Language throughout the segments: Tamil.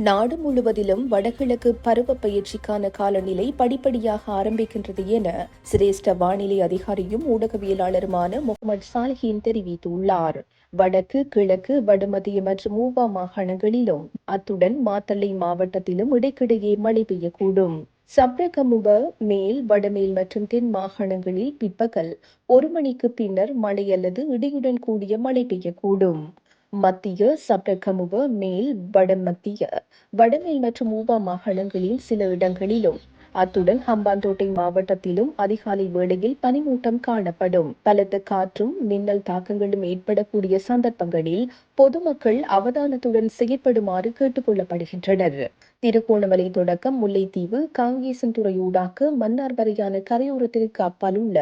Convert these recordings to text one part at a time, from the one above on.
நாடு முழுவதிலும் வடகிழக்கு பருவ பயிற்சிக்கான காலநிலை படிப்படியாக ஆரம்பிக்கின்றது என சிரேஷ்ட வானிலை அதிகாரியும் ஊடகவியலாளருமான முகமது சாலிஹின் தெரிவித்துள்ளார். வடக்கு, கிழக்கு, வடமத்திய மற்றும் ஊவா மாகாணங்களிலும் அத்துடன் மாத்தளை மாவட்டத்திலும் இடைக்கிடையே மழை பெய்யக்கூடும். சப்ரகமுவ, மேல், வடமேல் மற்றும் தென் மாகாணங்களில் பிற்பகல் 1 மணிக்கு பின்னர் மழை அல்லது இடியுடன் கூடிய மழை பெய்யக்கூடும். மத்திய, சப்ரகமுவ, மேல், வடமத்திய, வடமேல் மற்றும் ஊவா மாகாணங்களில் சில இடங்களிலும் அத்துடன் ஹம்பாந்தோட்டை மாவட்டத்திலும் அதிகாலை வேளையில் பனிமூட்டம் காணப்படும். பலத்த காற்றும் மின்னல் தாக்கங்களும் ஏற்படக்கூடிய சந்தர்ப்பங்களில் பொதுமக்கள் அவதானத்துடன் செயற்படுமாறு கேட்டுக் கொள்ளப்படுகின்றனர். திருகோணமலை தொடக்கம் முல்லைத்தீவு, காங்கேசன்துறை ஊடாக மன்னார் வரையான கரையோரத்திற்கு அப்பால் உள்ள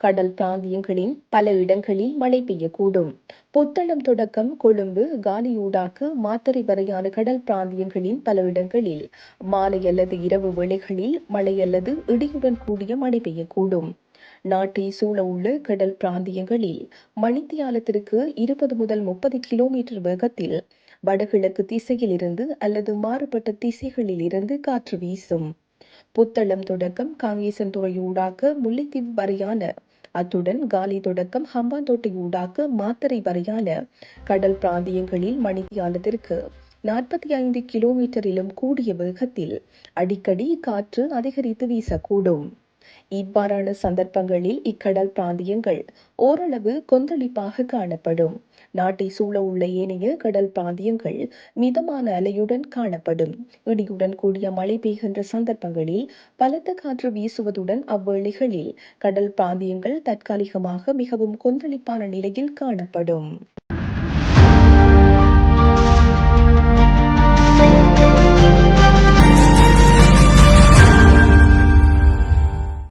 கடல் பிராந்தியங்களின் பல இடங்களில் மழை பெய்யக்கூடும். புத்தளம் தொடக்கம் கொழும்பு, காலியூடாக மாத்தறை வரையான கடல் பிராந்தியங்களின் பல இடங்களில் மாலை அல்லது இரவு வேளைகளில் மழை அல்லது இடியுடன் கூடிய மழை பெய்யக்கூடும். நாட்டை சூழ உள்ள கடல் பிராந்தியங்களில் மணித்தியாலத்திற்கு 20 முதல் 30 கிலோமீட்டர் வேகத்தில் வடகிழக்கு திசையில் இருந்து அல்லது மாறுபட்ட திசைகளில் இருந்து காற்று வீசும். புத்தளம் தொடக்கம் காங்கேசன்துறை ஊடாக முல்லைத்தீவு வரையான அத்துடன் காலி தொடக்கம் ஹம்பாந்தோட்டை ஊடாக மாத்தறை வரையான கடல் பிராந்தியங்களில் மணித்தியாலத்திற்கு 45 கிலோமீட்டரிலும் கூடிய வேகத்தில் அடிக்கடி காற்று அதிகரித்து வீசக்கூடும். இவ்வாறான சந்தர்ப்பங்களில் இக்கடல் பிராந்தியங்கள் ஓரளவு கொந்தளிப்பாக காணப்படும். நாட்டை சூழ உள்ள ஏனைய கடல் பிராந்தியங்கள் மிதமான அலையுடன் காணப்படும். இடியுடன் கூடிய மழை பெய்கின்ற சந்தர்ப்பங்களில் பலத்த காற்று வீசுவதுடன் அவ்வேளைகளில் கடல் பிராந்தியங்கள் தற்காலிகமாக மிகவும் கொந்தளிப்பான நிலையில் காணப்படும்.